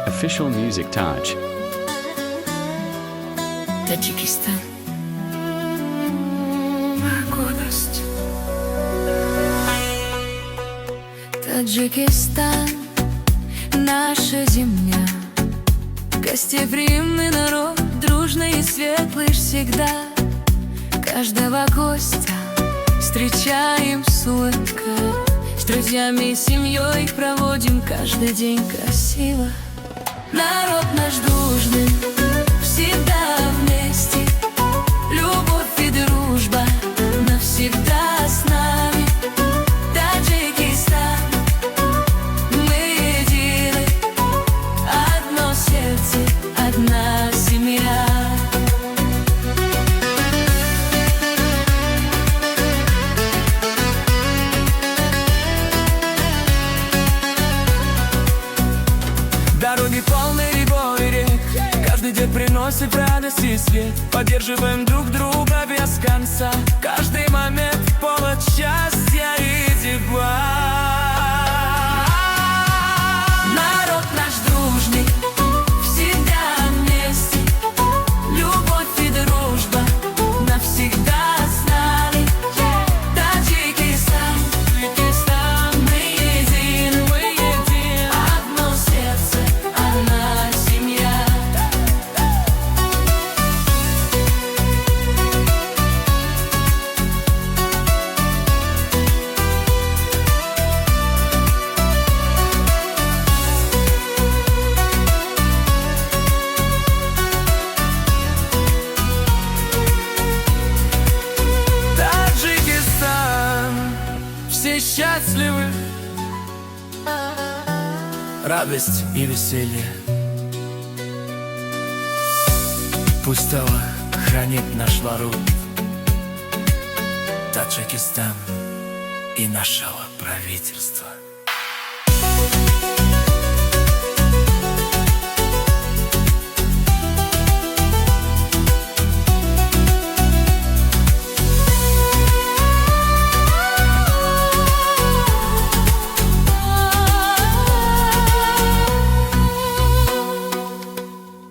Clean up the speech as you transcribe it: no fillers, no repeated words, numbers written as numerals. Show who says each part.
Speaker 1: Official Music Touch.
Speaker 2: Таджикистан. Гордость. Таджикистан, наша земля. Гостеприимный народ, дружный и светлый всегда. Каждого гостя встречаем с улыбкой. С друзьями и семьей проводим каждый день красиво. Народ наш дружный, всегда вместе. Любовь и дружба навсегда с нами. Таджикистан, мы едины, одно сердце, одна семья.
Speaker 3: Дороги полны рекой и рек, каждый день приносит радость и свет. Поддерживаем друг друга без конца, каждый момент повод счастья и тепла.
Speaker 2: Народ наш дружный, всегда вместе. Любовь и дружба навсегда с нами. Таджикистан, мы едины, одно сердце, одна семья.
Speaker 3: Таджикистан, все счастливы, радость и веселье. Пустота хранит наш народ, Таджикистан и нашего правительства.